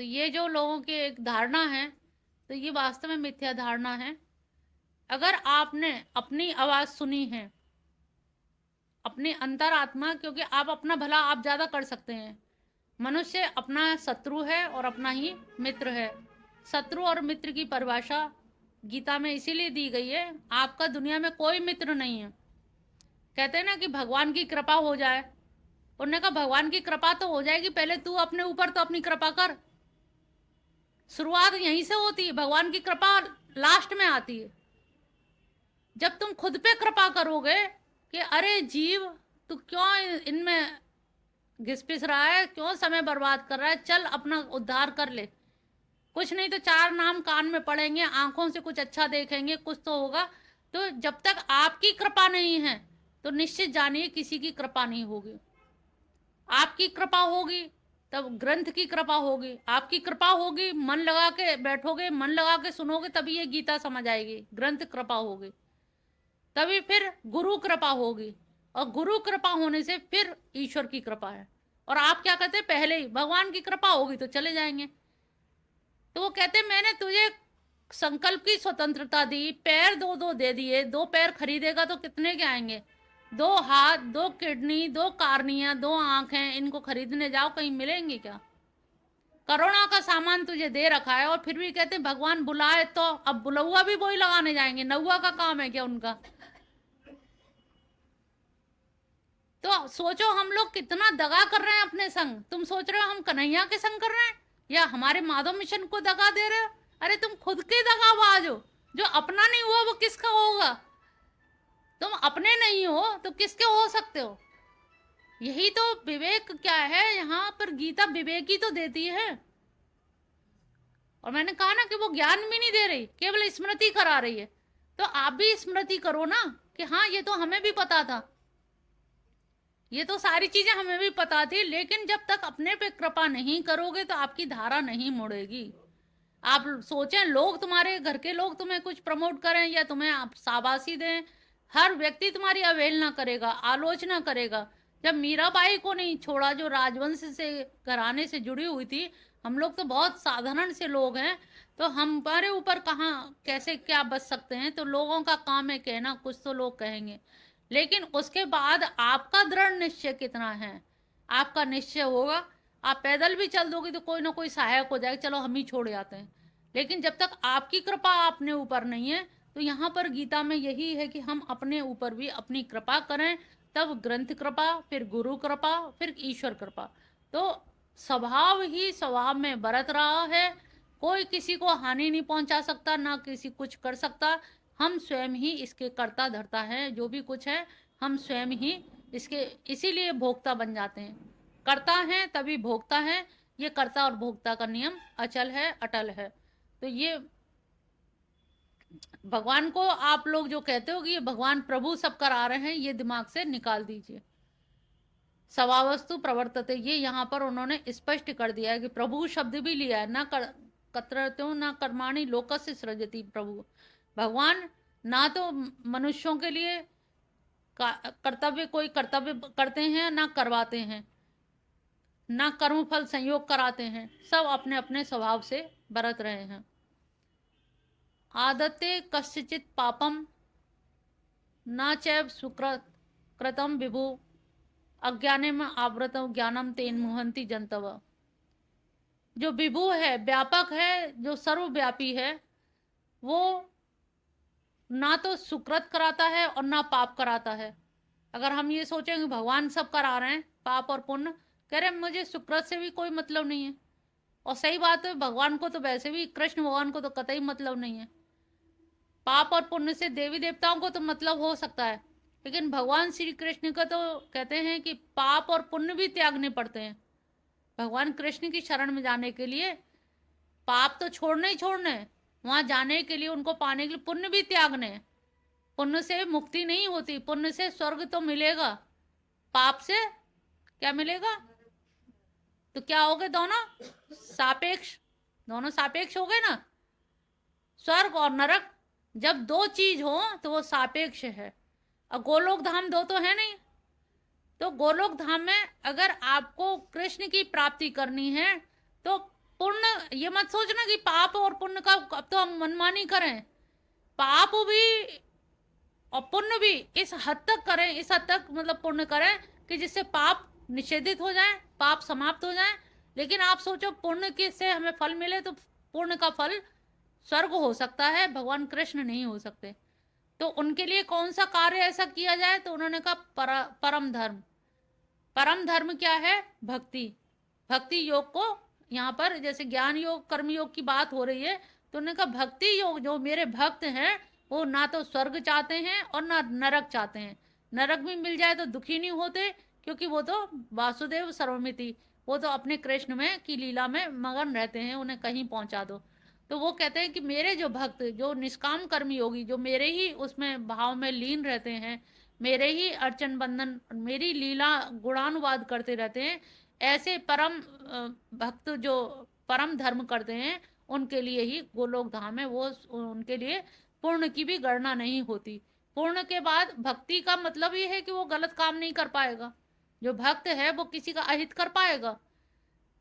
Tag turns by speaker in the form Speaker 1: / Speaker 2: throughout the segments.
Speaker 1: तो ये जो लोगों की एक धारणा है, तो ये वास्तव में मिथ्या धारणा है। अगर आपने अपनी आवाज़ सुनी है, अपनी अंतरात्मा, क्योंकि आप अपना भला आप ज़्यादा कर सकते हैं। मनुष्य अपना शत्रु है और अपना ही मित्र है। शत्रु और मित्र की परिभाषा गीता में इसीलिए दी गई है, आपका दुनिया में कोई मित्र नहीं है। कहते हैं ना कि भगवान की कृपा हो जाए, उन्होंने कहा भगवान की कृपा तो हो जाएगी, पहले तू अपने ऊपर तो अपनी कृपा कर। शुरुआत यहीं से होती है, भगवान की कृपा लास्ट में आती है। जब तुम खुद पे कृपा करोगे कि अरे जीव तू क्यों इनमें घिस पिस रहा है, क्यों समय बर्बाद कर रहा है, चल अपना उद्धार कर ले। कुछ नहीं तो चार नाम कान में पड़ेंगे, आंखों से कुछ अच्छा देखेंगे, कुछ तो होगा। तो जब तक आपकी कृपा नहीं है तो निश्चित जानिए किसी की कृपा नहीं होगी। आपकी कृपा होगी तब ग्रंथ की कृपा होगी, आपकी कृपा होगी, मन लगा के बैठोगे, मन लगा के सुनोगे, तभी ये गीता समझ आएगी। ग्रंथ कृपा होगी, तभी फिर गुरु कृपा होगी, और गुरु कृपा होने से फिर ईश्वर की कृपा है। और आप क्या कहते हैं, पहले ही भगवान की कृपा होगी तो चले जाएंगे। तो वो कहते मैंने तुझे संकल्प की स्वतंत्रता दी, पैर दो दो दे दिए, दो पैर खरीदेगा तो कितने के आएंगे, दो हाथ, दो किडनी, दो कार्निया, दो आंखें, इनको खरीदने जाओ कहीं मिलेंगे क्या। करोड़ों का सामान तुझे दे रखा है और फिर भी कहते भगवान बुलाए तो अब बुलौआ भी वही लगाने जाएंगे, नौआ का काम है क्या उनका। तो सोचो हम लोग कितना दगा कर रहे हैं अपने संग। तुम सोच रहे हो हम कन्हैया के संग कर रहे हैं या हमारे माधव मिशन को दगा दे रहे हो। अरे तुम खुद के दगाबाज हो। जो अपना नहीं हुआ वो किसका होगा। तुम अपने नहीं हो तो किसके हो सकते हो। यही तो विवेक क्या है, यहाँ पर गीता विवेक ही तो देती है। और मैंने कहा ना कि वो ज्ञान भी नहीं दे रही, केवल स्मृति करा रही है। तो आप भी स्मृति करो ना कि हाँ ये तो हमें भी पता था, ये तो सारी चीजें हमें भी पता थी, लेकिन जब तक अपने पे कृपा नहीं करोगे तो आपकी धारा नहीं मुड़ेगी। आप सोचें लोग, तुम्हारे घर के लोग तुम्हें कुछ प्रमोट करें या तुम्हें आप शाबाशी दें, हर व्यक्ति तुम्हारी अवहेलना करेगा, आलोचना करेगा। जब मीराबाई को नहीं छोड़ा, जो राजवंश से घराने से जुड़ी हुई थी, हम लोग तो बहुत साधारण से लोग हैं, तो हमारे ऊपर कहाँ कैसे क्या बच सकते हैं। तो लोगों का काम है कहना, कुछ तो लोग कहेंगे, लेकिन उसके बाद आपका दृढ़ निश्चय कितना है। आपका निश्चय होगा, आप पैदल भी चल दोगे तो कोई ना कोई सहायक हो जाएगा, चलो हम ही छोड़ जाते हैं। लेकिन जब तक आपकी कृपा अपने ऊपर नहीं है, तो यहाँ पर गीता में यही है कि हम अपने ऊपर भी अपनी कृपा करें, तब ग्रंथ कृपा, फिर गुरु कृपा, फिर ईश्वर कृपा। तो स्वभाव ही स्वभाव में बरत रहा है, कोई किसी को हानि नहीं पहुंचा सकता, ना किसी कुछ कर सकता। हम स्वयं ही इसके कर्ता धर्ता हैं, जो भी कुछ है हम स्वयं ही इसके, इसीलिए भोक्ता बन जाते हैं। करता है तभी भोगता है, ये कर्ता और भोक्ता का नियम अचल है, अटल है। तो ये भगवान को आप लोग जो कहते हो कि ये भगवान प्रभु सब करा रहे हैं, ये दिमाग से निकाल दीजिए। स्वभावस्तु प्रवर्तते, ये यहाँ पर उन्होंने स्पष्ट कर दिया है कि प्रभु शब्द भी लिया है, ना कर्तृत्व ना कर्माणि लोकस्य सृजति प्रभु। भगवान ना तो मनुष्यों के लिए कर्तव्य कोई कर्तव्य करते हैं, ना करवाते हैं, ना कर्म फल संयोग कराते हैं, सब अपने अपने स्वभाव से बरत रहे हैं। आदते कस्यचित पापम न चैव सुकृत कृतम विभु अज्ञाने में आवृतम ज्ञानम तेन मुहंति जनतव। जो विभु है, व्यापक है, जो सर्वव्यापी है, वो ना तो सुकृत कराता है और ना पाप कराता है। अगर हम ये सोचेंगे भगवान सब करा रहे हैं पाप और पुण्य, कह रहे मुझे सुकृत से भी कोई मतलब नहीं है। और सही बात है, भगवान को तो वैसे भी, कृष्ण भगवान को तो कतई मतलब नहीं है। पाप और पुण्य से देवी देवताओं को तो मतलब हो सकता है, लेकिन भगवान श्री कृष्ण का तो कहते हैं कि पाप और पुण्य भी त्यागने पड़ते हैं। भगवान कृष्ण की शरण में जाने के लिए पाप तो छोड़ने ही छोड़ने, वहां जाने के लिए, उनको पाने के लिए पुण्य भी त्यागने। पुण्य से मुक्ति नहीं होती, पुण्य से स्वर्ग तो मिलेगा, पाप से क्या मिलेगा। तो क्या हो गए दोनों सापेक्ष, दोनों सापेक्ष हो गए ना। स्वर्ग और नरक जब दो चीज हो तो वो सापेक्ष है। और गोलोक धाम दो तो है नहीं। तो गोलोक धाम में अगर आपको कृष्ण की प्राप्ति करनी है तो पुण्य ये मत सोचना कि पाप और पुण्य का अब तो हम मनमानी करें। पाप भी और पुण्य भी इस हद तक करें, इस हद तक मतलब पुण्य करें कि जिससे पाप निषेधित हो जाए, पाप समाप्त हो जाए। लेकिन आप सोचो पुण्य के से हमें फल मिले, तो पुण्य का फल स्वर्ग हो सकता है, भगवान कृष्ण नहीं हो सकते। तो उनके लिए कौन सा कार्य ऐसा किया जाए, तो उन्होंने कहा परम धर्म। परम धर्म क्या है? भक्ति। भक्ति योग को यहाँ पर जैसे ज्ञान योग कर्म योग की बात हो रही है, तो उन्होंने कहा भक्ति योग, जो मेरे भक्त हैं वो ना तो स्वर्ग चाहते हैं और ना नरक चाहते हैं। नरक भी मिल जाए तो दुखी नहीं होते, क्योंकि वो तो वासुदेव सर्वमिति, वो तो अपने कृष्ण में की लीला में मगन रहते हैं, उन्हें कहीं पहुंचा दो। तो वो कहते हैं कि मेरे जो भक्त, जो निष्काम कर्म योगी, जो मेरे ही उसमें भाव में लीन रहते हैं, मेरे ही अर्चन बंधन, मेरी लीला गुणानुवाद करते रहते हैं, ऐसे परम भक्त जो परम धर्म करते हैं, उनके लिए ही गोलोक धाम है। वो उनके लिए पूर्ण की भी गणना नहीं होती। पूर्ण के बाद भक्ति का मतलब ये है कि वो गलत काम नहीं कर पाएगा। जो भक्त है वो किसी का अहित कर पाएगा,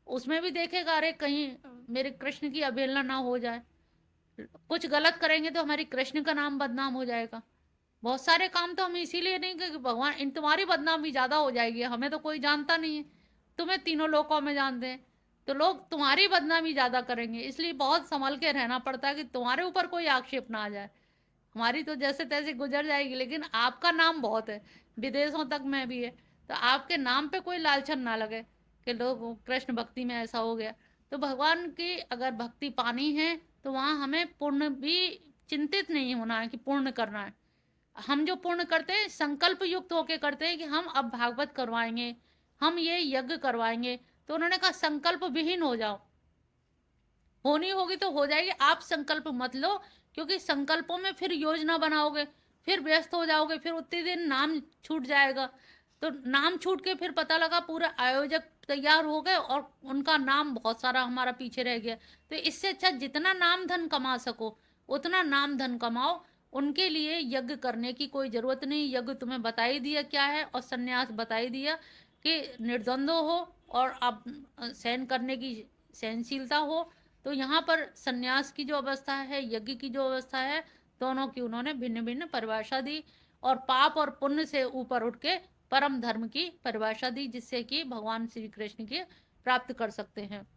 Speaker 1: उसमें भी देखेगा अरे कहीं मेरे कृष्ण की अवहेलना ना हो जाए। कुछ गलत करेंगे तो हमारी कृष्ण का नाम बदनाम हो जाएगा। बहुत सारे काम तो हम इसीलिए नहीं कि भगवान इन तुम्हारी बदनामी ज्यादा हो जाएगी, हमें तो कोई जानता नहीं है, तुम्हें तीनों लोकों में जानते हैं, तो लोग तुम्हारी बदनामी ज्यादा करेंगे। इसलिए बहुत संभल के रहना पड़ता है कि तुम्हारे ऊपर कोई आक्षेप ना आ जाए। हमारी तो जैसे तैसे गुजर जाएगी, लेकिन आपका नाम बहुत है, विदेशों तक में भी है, तो आपके नाम पे कोई लालचन ना लगे कि लोग कृष्ण भक्ति में ऐसा हो गया। तो भगवान की अगर भक्ति पानी है तो वहाँ हमें पूर्ण भी चिंतित नहीं होना है कि पूर्ण करना है। हम जो पूर्ण करते हैं संकल्प युक्त होके करते हैं कि हम अब भागवत करवाएंगे, हम ये यज्ञ करवाएंगे। तो उन्होंने कहा संकल्प विहीन हो जाओ, होनी होगी तो हो जाएगी, आप संकल्प मत लो, क्योंकि संकल्पों में फिर योजना बनाओगे, फिर व्यस्त हो जाओगे, फिर उतने दिन नाम छूट जाएगा। तो नाम छूट के फिर पता लगा पूरा आयोजक तैयार हो गए और उनका नाम बहुत सारा हमारा पीछे रह गया। तो इससे अच्छा जितना नाम धन कमा सको उतना नाम धन कमाओ। उनके लिए यज्ञ करने की कोई जरूरत नहीं। यज्ञ तुम्हें बता ही दिया क्या है, और सन्यास बता ही दिया कि निर्द्वंद्व हो और आप सहन करने की सहनशीलता हो। तो यहाँ पर सन्यास की जो अवस्था है, यज्ञ की जो अवस्था है, दोनों की उन्होंने भिन्न भिन्न परिभाषा दी, और पाप और पुण्य से ऊपर उठ के परम धर्म की परिभाषा दी, जिससे कि भगवान श्री कृष्ण के प्राप्त कर सकते हैं।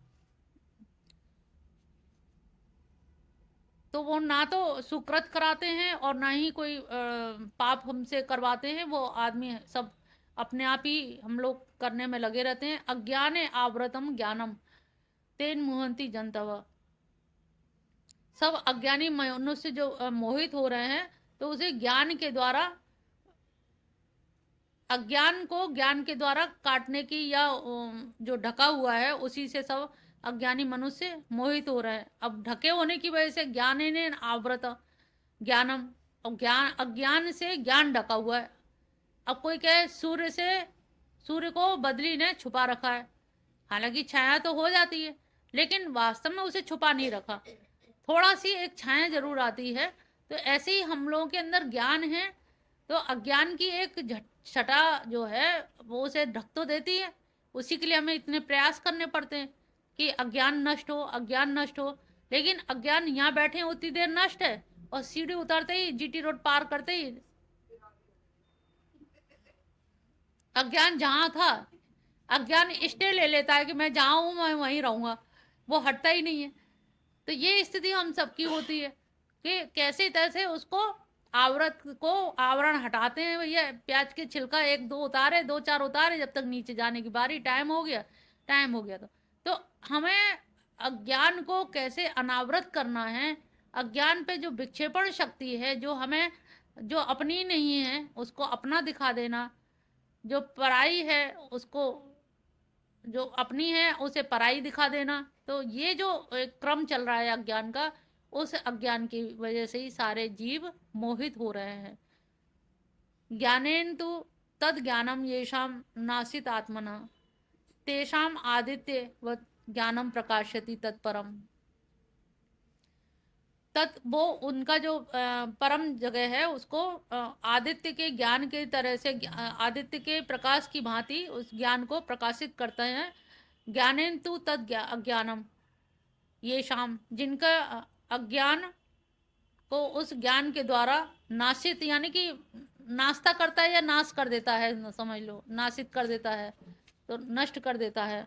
Speaker 1: तो वो ना तो सुकृत कराते हैं और ना ही कोई पाप हमसे करवाते हैं। वो आदमी सब अपने आप ही हम लोग करने में लगे रहते हैं। अज्ञाने आवृतम ज्ञानम तेन मुहंति जनतव। सब अज्ञानी मनुष्य जो मोहित हो रहे हैं, तो उसे ज्ञान के द्वारा, अज्ञान को ज्ञान के द्वारा काटने की, या जो ढका हुआ है उसी से सब अज्ञानी मनुष्य मोहित हो रहे हैं। अब ढके होने की वजह से ज्ञान ने आवृत ज्ञानम, और ज्ञान अज्ञान से ज्ञान ढका हुआ है। अब कोई कहे सूर्य से, सूर्य को बदली ने छुपा रखा है, हालांकि छाया तो हो जाती है, लेकिन वास्तव में उसे छुपा नहीं रखा, थोड़ा सी एक छाया जरूर आती है। तो ऐसे ही हम लोगों के अंदर ज्ञान है, तो अज्ञान की एक छटा जो है वो उसे ढक तो देती है। उसी के लिए हमें इतने प्रयास करने पड़ते हैं कि अज्ञान नष्ट हो, अज्ञान नष्ट हो। लेकिन अज्ञान यहाँ बैठे उतनी देर नष्ट है, और सीढ़ी उतरते ही, जीटी रोड पार करते ही अज्ञान जहाँ था, अज्ञान स्टे ले लेता है कि मैं जहाँ हूँ मैं वहीं रहूंगा, वो हटता ही नहीं है। तो ये स्थिति हम सबकी होती है कि कैसे तैसे उसको आवृत को आवरण हटाते हैं। भैया प्याज के छिलका एक दो उतारे, दो चार उतारे, जब तक नीचे जाने की बारी, टाइम हो गया, टाइम हो गया। तो हमें अज्ञान को कैसे अनावृत करना है, अज्ञान पे जो विक्षेपण शक्ति है, जो हमें जो अपनी नहीं है उसको अपना दिखा देना, जो पराई है उसको, जो अपनी है उसे पराई दिखा देना। तो ये जो एक क्रम चल रहा है अज्ञान का, उस अज्ञान की वजह से ही सारे जीव मोहित हो रहे हैं। ज्ञानेन तो तद ज्ञानम येषाम नासित आत्मना तेषाम आदित्य व ज्ञानम प्रकाशति तत्परम। तत् वो उनका जो परम जगह है उसको आदित्य के ज्ञान के तरह से, आदित्य के प्रकाश की भांति उस ज्ञान को प्रकाशित करते हैं। ज्ञानेन तु तद अज्ञानम, ये शाम, जिनका अज्ञान को उस ज्ञान के द्वारा नाशित, यानी कि नाश्ता करता है या नाश कर देता है, समझ लो नाशित कर देता है, तो नष्ट कर देता है।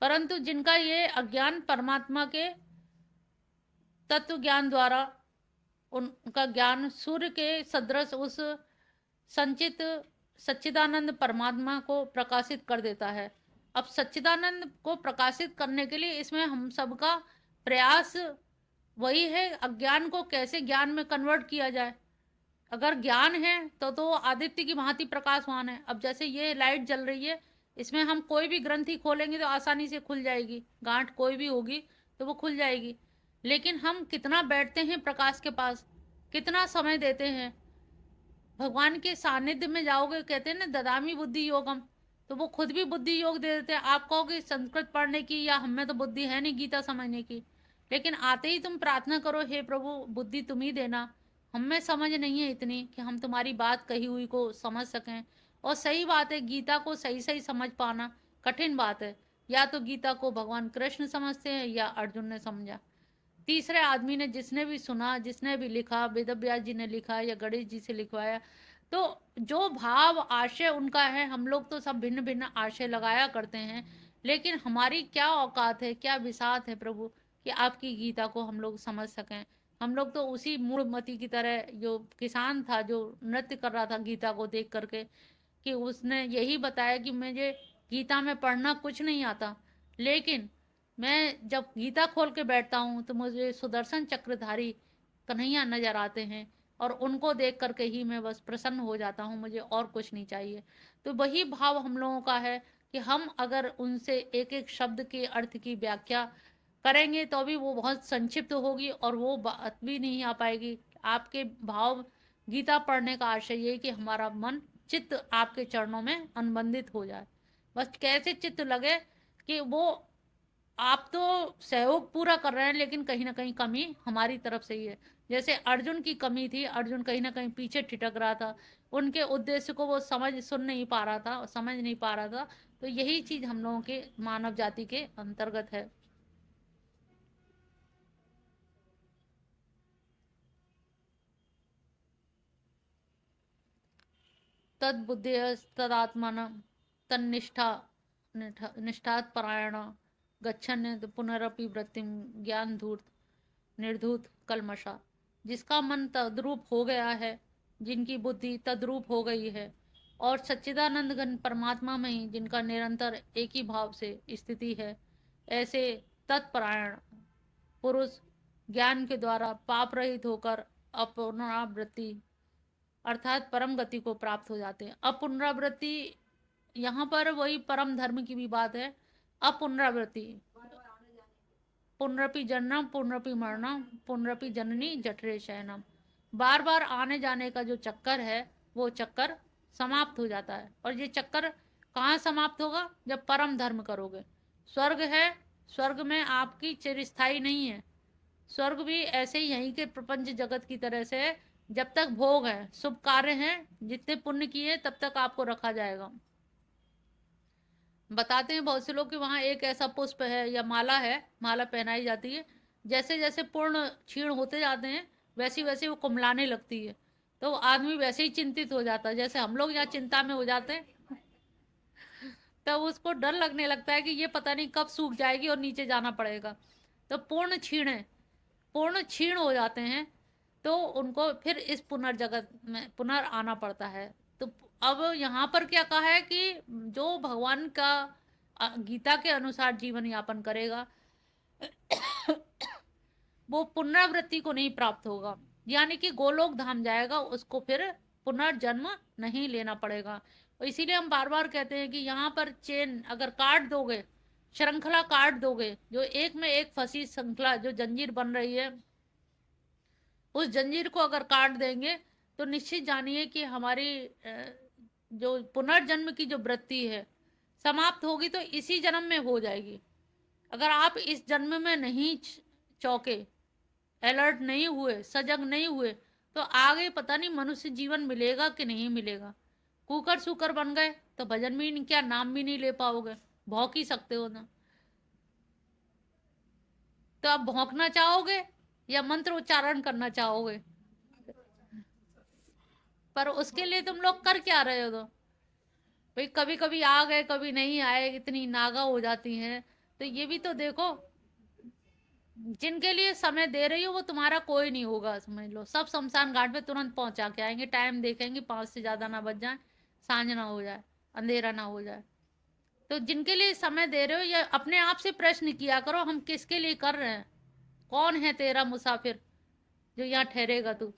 Speaker 1: परंतु जिनका ये अज्ञान परमात्मा के तत्व ज्ञान द्वारा, उनका ज्ञान सूर्य के सदृश उस संचित सच्चिदानंद परमात्मा को प्रकाशित कर देता है। अब सच्चिदानंद को प्रकाशित करने के लिए इसमें हम सबका प्रयास वही है, अज्ञान को कैसे ज्ञान में कन्वर्ट किया जाए। अगर ज्ञान है तो आदित्य की भांति प्रकाशवान है। अब जैसे ये लाइट जल रही है, इसमें हम कोई भी ग्रंथि खोलेंगे तो आसानी से खुल जाएगी, गांठ कोई भी होगी तो वो खुल जाएगी। लेकिन हम कितना बैठते हैं प्रकाश के पास, कितना समय देते हैं। भगवान के सानिध्य में जाओगे, कहते हैं ना ददामी बुद्धि योगम, तो वो खुद भी बुद्धि योग दे देते हैं। आप कहोगे संस्कृत पढ़ने की या हमें तो बुद्धि है नहीं गीता समझने की, लेकिन आते ही तुम प्रार्थना करो, हे प्रभु बुद्धि तुम ही देना, हमें समझ नहीं है इतनी कि हम तुम्हारी बात कही हुई को समझ सकें। और सही बात है, गीता को सही सही समझ पाना कठिन बात है। या तो गीता को भगवान कृष्ण समझते हैं या अर्जुन ने समझा, तीसरे आदमी ने, जिसने भी सुना, जिसने भी लिखा, वेद व्यास जी ने लिखा या गणेश जी से लिखवाया, तो जो भाव आशय उनका है, हम लोग तो सब भिन्न भिन्न आशय लगाया करते हैं। लेकिन हमारी क्या औकात है, क्या विसात है प्रभु कि आपकी गीता को हम लोग समझ सकें। हम लोग तो उसी मूढ़मती की तरह, जो किसान था जो नृत्य कर रहा था गीता को देख करके, कि उसने यही बताया कि मुझे गीता में पढ़ना कुछ नहीं आता, लेकिन मैं जब गीता खोल के बैठता हूँ तो मुझे सुदर्शन चक्रधारी कन्हैया नजर आते हैं, और उनको देख करके ही मैं बस प्रसन्न हो जाता हूँ, मुझे और कुछ नहीं चाहिए। तो वही भाव हम लोगों का है कि हम अगर उनसे एक एक शब्द के अर्थ की व्याख्या करेंगे तो भी वो बहुत संक्षिप्त होगी और वो बात भी नहीं आ पाएगी। आपके भाव, गीता पढ़ने का आशय ये कि हमारा मन चित्त आपके चरणों में अनुबंधित हो जाए। बस कैसे चित्त लगे कि वो, आप तो सहयोग पूरा कर रहे हैं, लेकिन कहीं ना कहीं कमी हमारी तरफ से ही है। जैसे अर्जुन की कमी थी, अर्जुन कहीं ना कहीं पीछे ठिठक रहा था, उनके उद्देश्य को वो सुन नहीं पा रहा था, समझ नहीं पा रहा था। तो यही चीज हम लोगों के मानव जाति के अंतर्गत है। तद बुद्धि तदात्मन तन्निष्ठा निष्ठात परायण गच्छन पुनरपि वृत्तिम ज्ञान धूर्त निर्धूत कलमशा। जिसका मन तद्रूप हो गया है, जिनकी बुद्धि तद्रूप हो गई है, और सच्चिदानंद घन परमात्मा में ही जिनका निरंतर एक ही भाव से स्थिति है, ऐसे तत्परायण पुरुष ज्ञान के द्वारा पाप रहित होकर अपपुनरावृत्ति अर्थात परम गति को प्राप्त हो जाते हैं। अपुनरावृत्ति, यहाँ पर वही परम धर्म की भी बात है। अपुनरावृत्ति, पुनरपि जन्म पुनरपि मरणम पुनरपि जननी जठरे शयनम, बार बार आने जाने का जो चक्कर है वो चक्कर समाप्त हो जाता है। और ये चक्कर कहाँ समाप्त होगा? जब परम धर्म करोगे। स्वर्ग है, स्वर्ग में आपकी चिरस्थाई नहीं है। स्वर्ग भी ऐसे ही यहीं के प्रपंच जगत की तरह से है, जब तक भोग है, शुभ कार्य हैं, जितने पुण्य किए तब तक आपको रखा जाएगा। बताते हैं बहुत से लोग कि वहाँ एक ऐसा पुष्प है या माला है, माला पहनाई जाती है, जैसे जैसे पूर्ण क्षीण होते जाते हैं वैसी वैसी वो कुमलाने लगती है। तो आदमी वैसे ही चिंतित हो जाता है, जैसे हम लोग यहाँ चिंता में हो जाते हैं। तब उसको डर लगने लगता है कि ये पता नहीं कब सूख जाएगी और नीचे जाना पड़ेगा। तो पूर्ण क्षीण है, पूर्ण क्षीण हो जाते हैं, तो उनको फिर इस पुनर्जगत में पुनर् आना पड़ता है। तो अब यहाँ पर क्या कहा है कि जो भगवान का गीता के अनुसार जीवन यापन करेगा वो पुनरावृत्ति को नहीं प्राप्त होगा, यानी कि गोलोक धाम जाएगा, उसको फिर पुनर्जन्म नहीं लेना पड़ेगा। और इसीलिए हम बार बार कहते हैं कि यहाँ पर चेन अगर काट दोगे, श्रृंखला काट दोगे, जो एक में एक फंसी श्रृंखला जो जंजीर बन रही है, उस जंजीर को अगर काट देंगे तो निश्चित जानिए कि हमारी जो पुनर्जन्म की जो वृत्ति है समाप्त होगी, तो इसी जन्म में हो जाएगी। अगर आप इस जन्म में नहीं चौके, अलर्ट नहीं हुए, सजग नहीं हुए, तो आगे पता नहीं मनुष्य जीवन मिलेगा कि नहीं मिलेगा। कुकर सुकर बन गए तो भजन भी क्या नाम भी नहीं ले पाओगे, भौंक ही सकते हो ना। तो आप भौंकना चाहोगे या मंत्र उच्चारण करना चाहोगे? पर उसके लिए तुम लोग कर क्या रहे हो? तो भाई कभी कभी आ गए, कभी नहीं आए, इतनी नागा हो जाती हैं। तो ये भी तो देखो, जिनके लिए समय दे रही हो वो तुम्हारा कोई नहीं होगा, समझ लो। सब शमशान घाट पे तुरंत पहुंचा के आएंगे, टाइम देखेंगे 5 से ज्यादा ना बज जाए, सांझ ना हो जाए, अंधेरा ना हो जाए। तो जिनके लिए समय दे रहे हो, या अपने आप से प्रश्न किया करो, हम किसके लिए कर रहे हैं? कौन है तेरा मुसाफिर जो यहाँ ठहरेगा तू?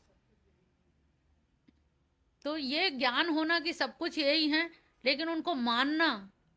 Speaker 1: तो ये ज्ञान होना कि सब कुछ यही है, लेकिन उनको मानना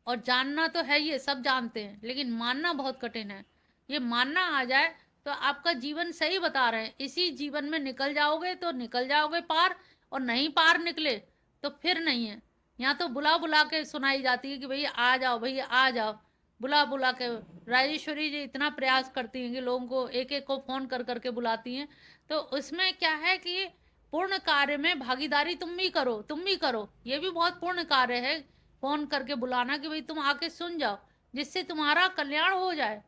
Speaker 1: और जानना तो है, ये सब जानते हैं, लेकिन मानना बहुत कठिन है। ये मानना आ जाए तो आपका जीवन सही बता रहे हैं, इसी जीवन में निकल जाओगे तो निकल जाओगे पार, और नहीं पार निकले तो फिर नहीं है। यहाँ तो बुला बुला के सुनाई जाती है कि भैया आ जाओ, भैया आ जाओ, बुला बुला के। राजेश्वरी जी इतना प्रयास करती हैं कि लोगों को एक एक को फोन कर करके बुलाती हैं। तो उसमें क्या है कि पूर्ण कार्य में भागीदारी तुम भी करो, तुम भी करो, ये भी बहुत पूर्ण कार्य है। फोन करके बुलाना कि भाई तुम आके सुन जाओ, जिससे तुम्हारा कल्याण हो जाए।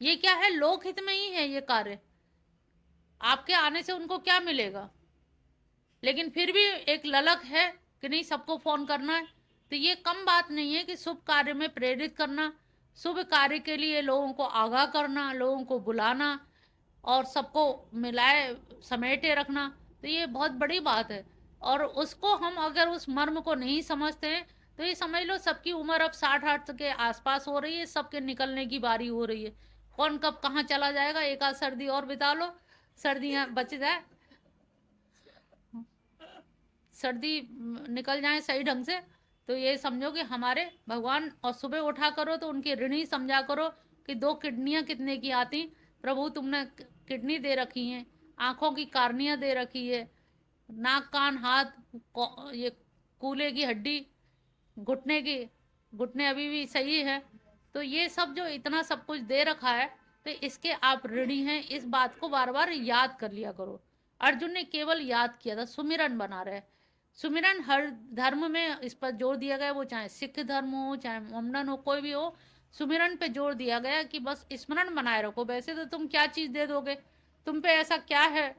Speaker 1: ये क्या है, लोकहित में ही है ये कार्य। आपके आने से उनको क्या मिलेगा? लेकिन फिर भी एक ललक है कि नहीं, सबको फोन करना है। तो ये कम बात नहीं है कि शुभ कार्य में प्रेरित करना, शुभ कार्य के लिए लोगों को आगाह करना, लोगों को बुलाना, और सबको मिलाए समेटे रखना। तो ये बहुत बड़ी बात है। और उसको हम अगर उस मर्म को नहीं समझते हैं, तो ये समझ लो सबकी उम्र अब 60 के आसपास हो रही है, सबके निकलने की बारी हो रही है। कौन कब कहाँ चला जाएगा, एक आध सर्दी और बिता लो, सर्दियाँ बच जाए, सर्दी निकल जाए सही ढंग से। तो ये समझो कि हमारे भगवान, और सुबह उठा करो तो उनकी ऋणी समझा करो कि 2 किडनियां कितने की आती, प्रभु तुमने किडनी दे रखी है, आंखों की कार्निया दे रखी है, नाक कान हाथ, ये कूले की हड्डी, घुटने की, घुटने अभी भी सही है। तो ये सब जो इतना सब कुछ दे रखा है, तो इसके आप ऋणी हैं, इस बात को बार बार याद कर लिया करो। अर्जुन ने केवल याद किया था, सुमिरन बना रहे। सुमिरन हर धर्म में इस पर जोर दिया गया, वो चाहे सिख धर्म हो चाहे मोमडन हो, कोई भी हो, सुमिरन पे जोर दिया गया कि बस स्मरण बनाए रखो। वैसे तो तुम क्या चीज दे दोगे, तुम पे ऐसा क्या है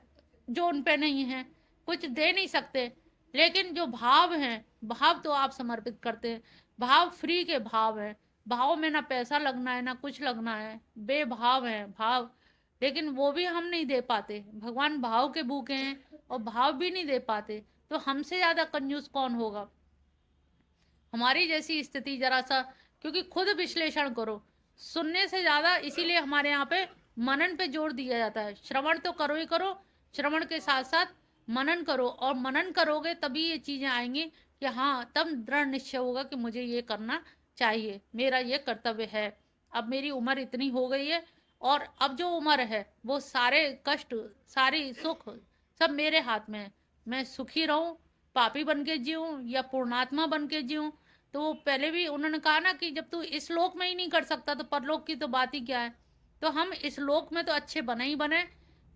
Speaker 1: जो उन पे नहीं है? कुछ दे नहीं सकते, लेकिन जो भाव हैं, भाव तो आप समर्पित करते हैं। भाव फ्री के भाव हैं, भाव में ना पैसा लगना है ना कुछ लगना है, बेभाव है भाव। लेकिन वो भी हम नहीं दे पाते, भगवान भाव के भूखे हैं, और भाव भी नहीं दे पाते। तो हमसे ज्यादा कंजूस कौन होगा? हमारी जैसी स्थिति जरा सा, क्योंकि खुद विश्लेषण करो, सुनने से ज्यादा इसीलिए हमारे यहाँ पे मनन पे जोर दिया जाता है। श्रवण तो करो ही करो, श्रवण के साथ साथ मनन करो, और मनन करोगे तभी ये चीजें आएंगी कि हाँ, तब दृढ़ निश्चय होगा कि मुझे ये करना चाहिए, मेरा ये कर्तव्य है। अब मेरी उम्र इतनी हो गई है, और अब जो उम्र है वो सारे कष्ट, सारी सुख सब मेरे हाथ में है। मैं सुखी रहूं, पापी बन के जीऊं या पूर्णात्मा बन के जीऊं। तो वो पहले भी उन्होंने कहा ना कि जब तू इस लोक में ही नहीं कर सकता तो परलोक की तो बात ही क्या है। तो हम इस लोक में तो अच्छे बने ही बने,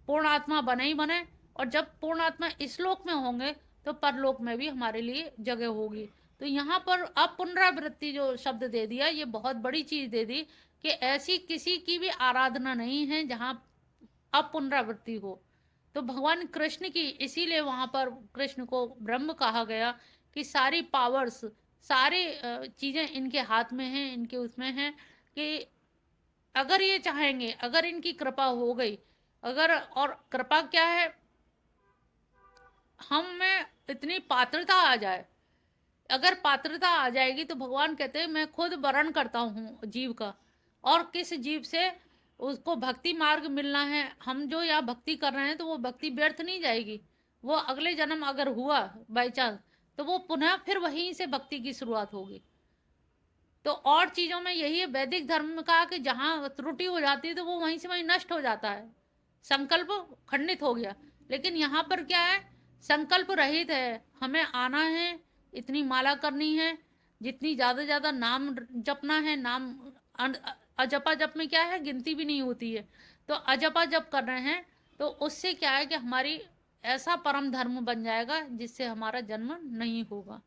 Speaker 1: पूर्ण आत्मा बने ही बने, और जब पूर्ण आत्मा इस लोक में होंगे तो परलोक में भी हमारे लिए जगह होगी। तो यहाँ पर अब पुनरावृत्ति जो शब्द दे दिया, ये बहुत बड़ी चीज दे दी कि ऐसी किसी की भी आराधना नहीं है जहाँ अब पुनरावृत्ति हो। तो भगवान कृष्ण की, इसीलिए वहां पर कृष्ण को ब्रह्म कहा गया कि सारी पावर्स, सारी चीजें इनके हाथ में हैं, इनके उसमें हैं कि अगर ये चाहेंगे, अगर इनकी कृपा हो गई, अगर, और कृपा क्या है, हम में इतनी पात्रता आ जाए, अगर पात्रता आ जाएगी तो भगवान कहते हैं मैं खुद वरण करता हूँ जीव का, और किस जीव से उसको भक्ति मार्ग मिलना है। हम जो यहाँ भक्ति कर रहे हैं तो वो भक्ति व्यर्थ नहीं जाएगी, वो अगले जन्म अगर हुआ बाई चांस, तो वो पुनः फिर वहीं से भक्ति की शुरुआत होगी। तो और चीजों में यही है, वैदिक धर्म में कहा कि जहाँ त्रुटि हो जाती है तो वो वहीं से वहीं नष्ट हो जाता है, संकल्प खंडित हो गया। लेकिन यहाँ पर क्या है, संकल्प रहित है, हमें आना है, इतनी माला करनी है, जितनी ज्यादा ज्यादा नाम जपना है। नाम अजपा जप में क्या है, गिनती भी नहीं होती है। तो अजपा जप कर रहे हैं, तो उससे क्या है कि हमारी ऐसा परम धर्म बन जाएगा जिससे हमारा जन्म नहीं होगा।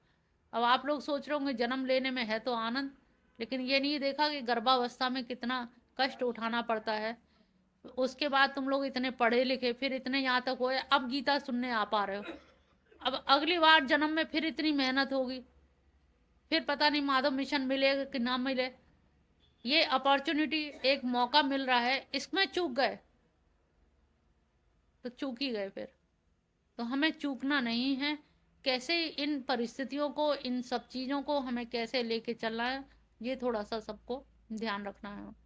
Speaker 1: अब आप लोग सोच रहे होंगे जन्म लेने में है तो आनंद, लेकिन ये नहीं देखा कि गर्भावस्था में कितना कष्ट उठाना पड़ता है। उसके बाद तुम लोग इतने पढ़े लिखे, फिर इतने यहाँ तक हुए, अब गीता सुनने आ पा रहे हो। अब अगली बार जन्म में फिर इतनी मेहनत होगी, फिर पता नहीं माधव मिशन मिलेगा कि ना मिले। ये अपॉर्चुनिटी, एक मौका मिल रहा है, इसमें चूक गए तो चूक ही गए फिर। तो हमें चूकना नहीं है। कैसे इन परिस्थितियों को, इन सब चीज़ों को हमें कैसे लेके चलना है, ये थोड़ा सा सबको ध्यान रखना है।